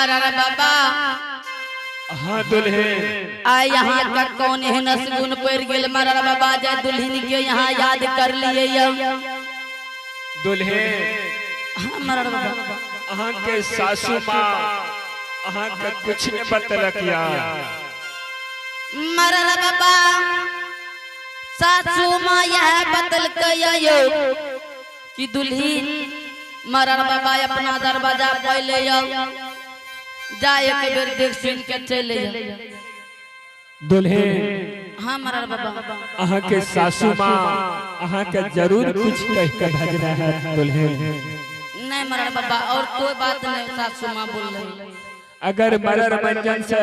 मरर बाबा हाँ दुल्हे आ यहाँ का कौन है नसगुन पड़ गेल मरर बाबा जय दुल्हन के यहाँ याद कर लिए दुल्हे हाँ मरर बाबा अहाँ के सासू माँ अहाँ के कुछ न बतलक या मरर बाबा सासू माँ यह बतल कयो कि दुल्हन मरर बाबा अपना दरवाजा पहले जाए के बेर देख सुन के चले दुल्हे हाँ मरर बाबा अहाँ के सासू माँ अहाँ के जरूर कुछ कह के भेजना है दुल्हे नहीं मरर बाबा और कोई बात नहीं सासू माँ बोल रही अगर मरर मंजन से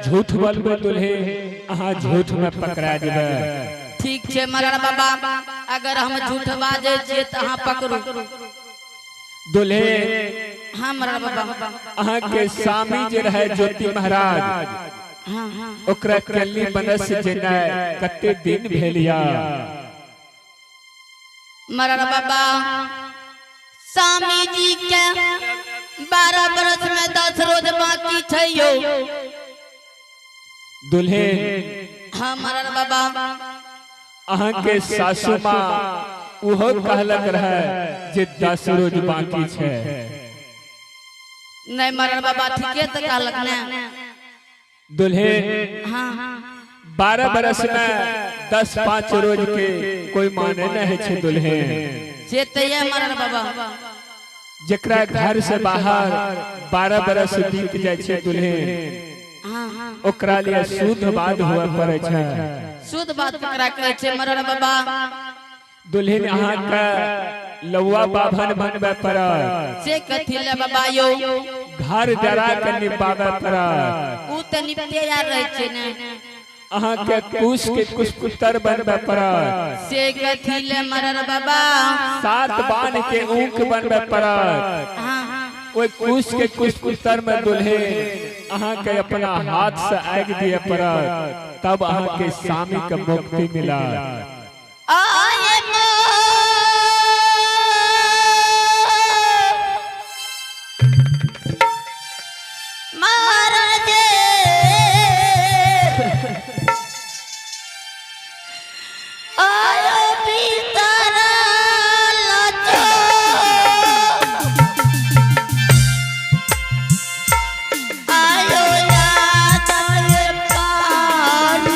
झूठ बोलबो दुल्हे अहाँ झूठ में पकड़ा देबे ठीक छे मरर बाबा अगर हम झूठ बाजे छे त अहाँ पकड़ू दुल्हे हाँ मरर बाबा अहाँ के स्वामी जे रहे ज्योति महाराज हाँ हाँ ओकरा कल्ली बनस जेना कते दिन भेलिया मरर बाबा स्वामी जी के 12 बरस में 10 रोज बाकी छैयो दुल्हे हाँ मरर बाबा अहाँ के सासू माँ उहो कहलक रहे जे 10 रोज बाकी छे नहीं मरर बाबा ठीके त कहलक ने दुल्हे हाँ हाँ 12 बरस में 10-5 रोज के कोई माने नहीं छे दुल्हे से तय मरर बाबा जकरा घर से बाहर 12 बरस बीत जाय छे दुल्हे हाँ हाँ ओकरा लिए शुद्ध बात हुआ पड़े छे शुद्ध बात करा करे छे मरर बाबा दुल्हन अहाँ का लौआ बाभन बनबे पड़त से कथी ले बाबा यो घर डरा के निभावे पड़त उ त निपटे यार रहे छे ने अहाँ के कुश के कुशपुत्र बनबे पड़त से कथी ले मरर बाबा 7 बान के ऊंख बनबे पड़त हाँ हाँ ओई कुश के कुशपुत्र में दुल्हे अहाँ के अपना हाथ से आग दिए पड़त तब अहाँ के स्वामी के मुक्ति मिला आये महाराज आयो पितरा लचो आयो याद पार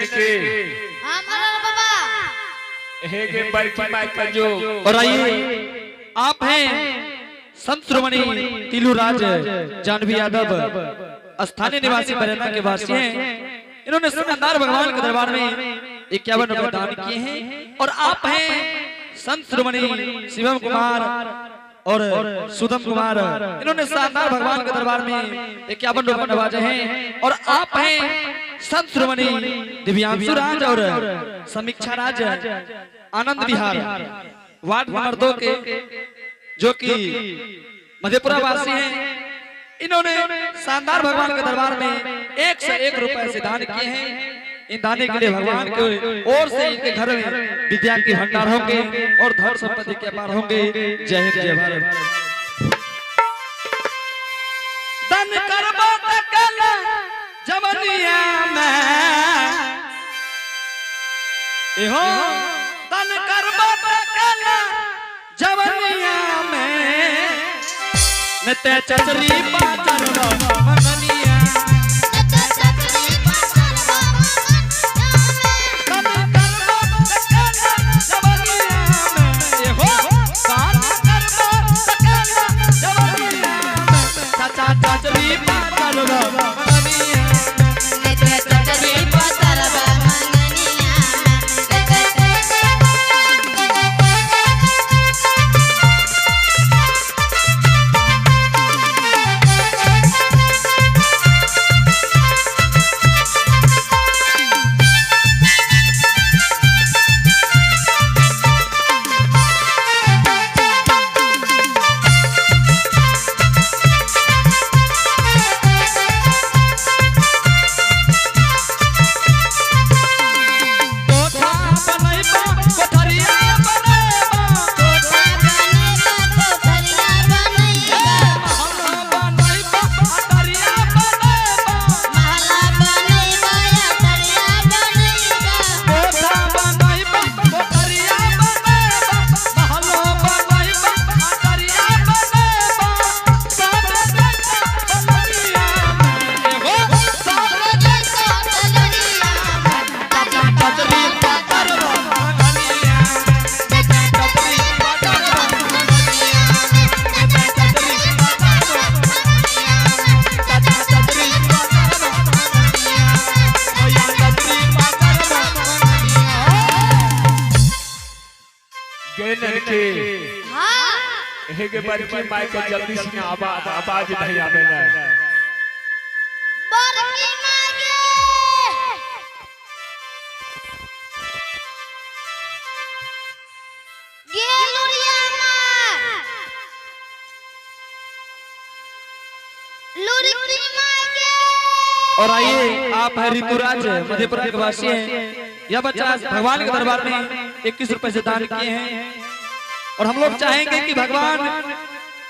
ननके हाँ मरण बाबा हे के बरकी माई का जो। और आइए आप हैं संत शिरोमणि तिलू राज जानवी यादव, स्थानीय निवासी बरेना के वासी हैं। इन्होंने शानदार भगवान के दरबार में 51 रुपए दान किए हैं। और आप हैं संत शिरोमणि शिवम कुमार और सुदम कुमार, इन्होंने शानदार भगवान के दरबार में 51 रुपए नवाजे हैं। और आप हैं संत शिरोमणि दिव्यांशु राज और समीक्षा राज आनंद विहार वार्ड नंबर 2 के, जो कि मधेपुरा वासी हैं। इन्होंने शानदार भगवान के दरबार में 1 से 1 रुपए से दान किए हैं। इन दाने के लिए भगवान की ओर से इनके घर में विद्या के भंडार होंगे और धन संपत्ति के अपार होंगे। जय हिंद जय भारत। दान करबो तकल जवनिया में एहो, दान करबो तकल जवनिया में नते चचरी पाचर मगनिया हे के बरकी माई का जल्दी से आवाज नहीं आवे ना। बरकी मागे गेलुरिया लुरकी मागे। और आइए आप है ऋतुराज मधेपुरा के वासी हैं। यह बच्चा भगवान के दरबार में 21 रुपए से दान किए हैं। और हम लोग चाहेंगे कि भगवान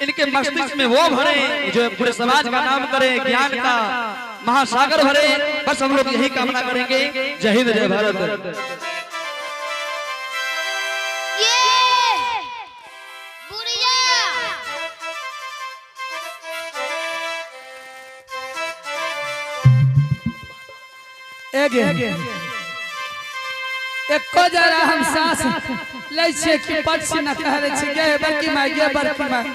इनके मस्तिष्क में वो भरे जो पूरे समाज का नाम करे, ज्ञान का महासागर भरे। बस हम लोग यही कामना करेंगे। जय हिंद जय भारत। ये बुढ़िया एको जरा हम सांस लै छे कि पट से न कहले छे गे बरकी माई गे बरकी माई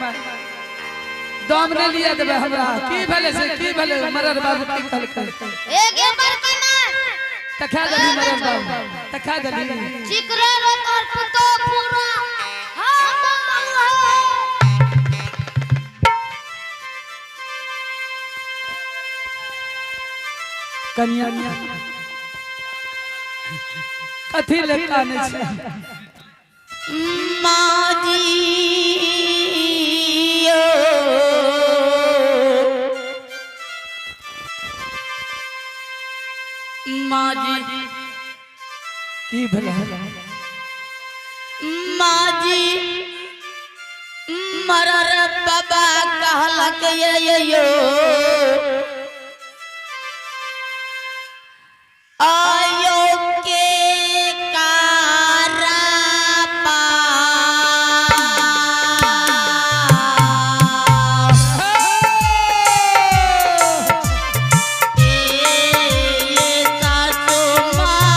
दम ने लिया देबे हमरा की भेले से की भेले मरर बाबू की कहल ए गे बरकी माई तखा दली मरर बाबू तखा दली चिकरे रो और पुतो पूरा हां कन्या कथी लेता ने छे माजी माजी की भला माजी मरर बाबा कहलक यो आयो के कारा पा ए सासु माँ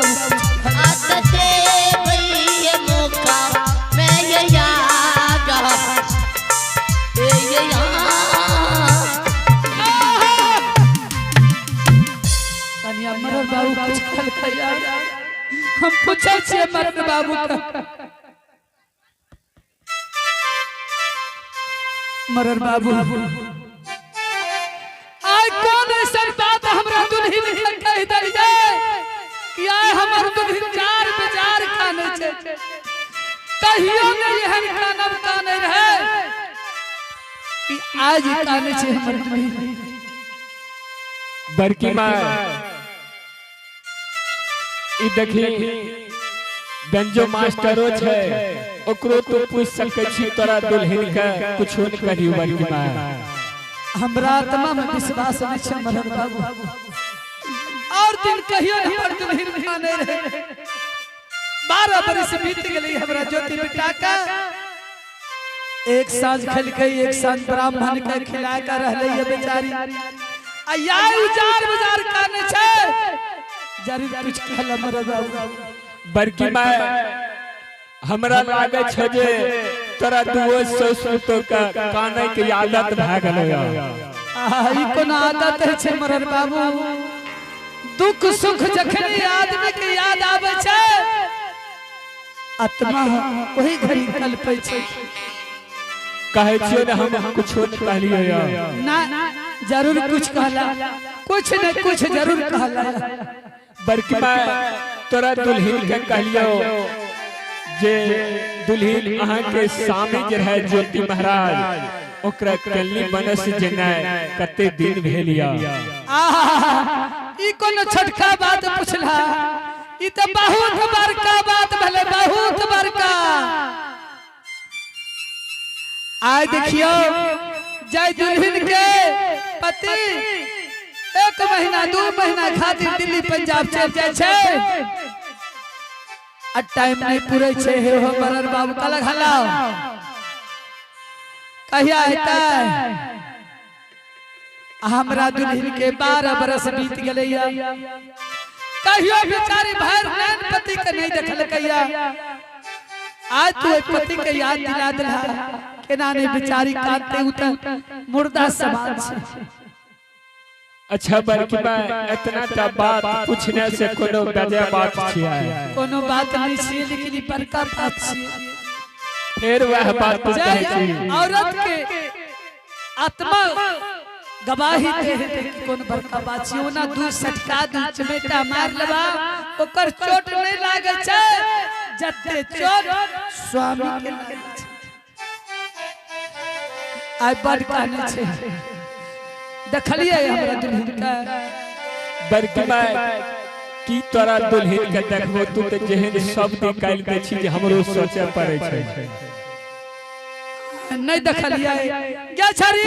आज से भई मौका मैं ये याद ये कन्या मरर बाबू कुछ खल खया हम पूछे छे मरर बाबू का मरर बाबू आय कौन ऐसा बात हमरा दुल्ही ने कह दई जाए कि आय हमर दुल्ही चार बाजार खाने छे कहियो नहीं एहन खाना काने रहे कि आज काने छे हमर दुल्ही बड़की माँ ई देखी गंजो मास्टरो छे ओकरो तो पूछ सकै छी तोरा दुल्हन का कुछो न कहियो बड़की माँ हमरा आत्मा में विश्वास नहीं छे मरर बाबू और दिन कहियो हमर दुल्हन खाने रहे 12 बरस बीत गेलै हमरा ज्योति बेटा का एक सांझ खलकै एक सांझ ब्राह्मण के खिला के रहलै ये बेचारी आ या उजार बाजार काने छे जरूर कुछ कहला मरर बाबू बड़की माँ हमरा लागे छे जे तोरा दुओ ससुर तो का काने के आदत भ गेलै ई कोन आदत छे मरर बाबू दुख सुख जखनी आदमी के याद आवे छे आत्मा वही घड़ी कल्पै छे कहे छियो ने हम कुछो न कहलियो ना जरूर कुछ कहला कुछ न कुछ जरूर कहला बड़की माँ तोरा दुल्हन के कहलियो जे दुल्हन अहाँ के सामने जे रहे ज्योति महाराज ओकरा कल्ली बनस जेना कते दिन भेलिया ई कोनो छोटका बात पूछला ई त बहुत बड़का बात भले बहुत बड़का आय देखियो जय दुल्हन के पति 1 महीना 2 महीना खातिर दिल्ली पंजाब चल जाय छे आ टाइम नहीं पूरे छे हे हो मरर बाबू कल हला कहिया हेतै हमरा दुल्हन के 12 बरस बीत गेलैया कहियो बेचारी भर नैन पति के नहीं देखल कैया आज तू पति के याद दिला दिला केना ने बेचारी कांते उत मुर्दा समाज छे अच्छा बड़की माँ इतना टा बात पूछने से कोनो गजब बात छिया कोनो बात नहीं छे लेकिन ई बड़का बात छे फिर वह बात कहे छी औरत के आत्मा गवाही दे कि कोन बड़का बात छी ओना दू सटका दू चमेटा मार लेबा ओकर चोट नहीं लागे छे जत्ते चोट स्वामी के लागे छे आय बड़ काने छे देखलिए हमरा दुल्हन का बड़की माँ की तोरा दुल्हन के देखबो तू त जेहन सब निकाल दे छी जे हमरो सोचे पड़े छै नहीं देखलिए क्या छरी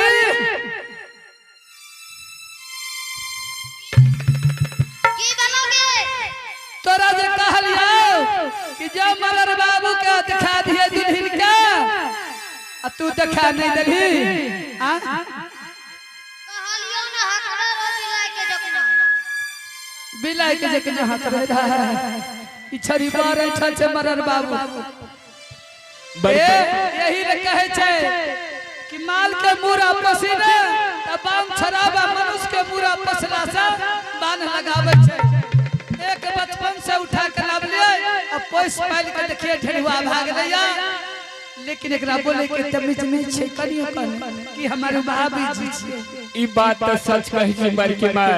की बनोगे तोरा जे कहलियो कि जो मरर बाबू का दिखा दिए दुल्हन का आ तू देखा नहीं देली आ कहलियो ना हकरा बिलाई के जकना बिलाई के जकना हाथ रहा ई छरी बार ऐठल छे मरर बाबू यही रे कहे छे कि माल के मुरा पसीने त बाम छराबा मनुष्य के मुरा पसला से बांध लगावे छे एक बचपन से उठा के लाभ लिए अब पोस पाल के देखिए ढेरुआ भाग गया लेकिन एकरा बोले के तमीज नहीं छे कनियो कन कि हमारे भाभी जी छे ई बात त सच कहि छी बड़की माँ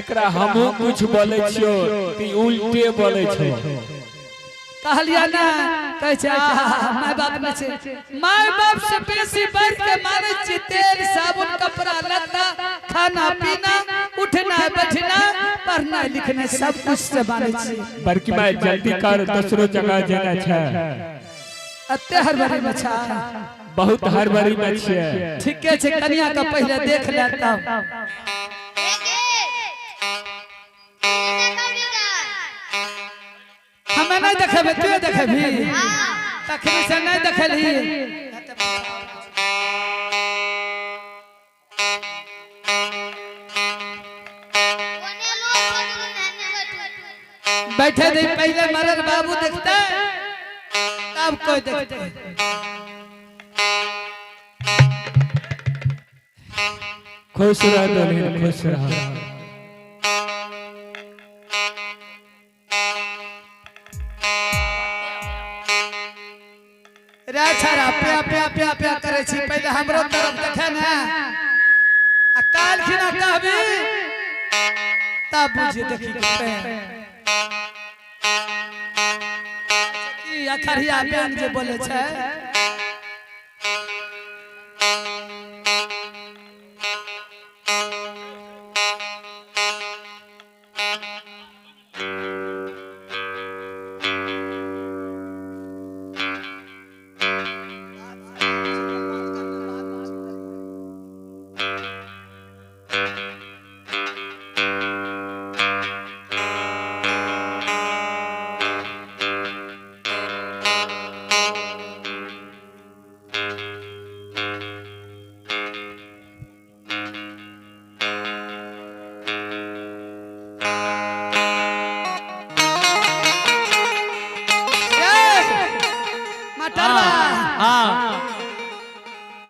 एकरा हमहु कुछ बोले छियो ती उल्टे बोले छो कहलिया ना कहे छे माय बाप में छे माय बाप से बेसी बढ़ के माने छी तेल साबुन कपड़ा लत्ता खाना पीना उठना बैठना पढ़ना लिखना सब कुछ से माने छी बड़की माँ जल्दी कर दूसरो जगह जाना छै अत्ते हरबरी में छा बहुत हरबरी में छिए ठीक छे कन्या का पहले देख लेता हमें नहीं देखेबे तू देखेबी तखनी से नहीं देखली बैठे थे पहले मरद बाबू देखते तब कोई देखते। खुश रह दुल्हन खुश रह। रे छरा प्या प्या प्या प्या करे छी पहले हमरो तरफ देखे ना आ काल खिना कहबी तब बुझे देखी के की अखरिया बहन जे बोले छै